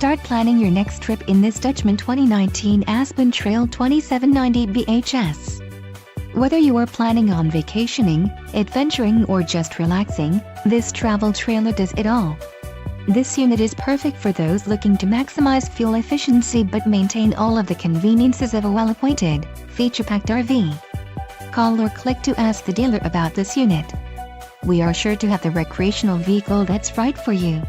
Start planning your next trip in this Dutchmen 2019 Aspen Trail 2790 BHS. Whether you are planning on vacationing, adventuring or just relaxing, this travel trailer does it all. This unit is perfect for those looking to maximize fuel efficiency but maintain all of the conveniences of a well-appointed, feature-packed RV. Call or click to ask the dealer about this unit. We are sure to have the recreational vehicle that's right for you.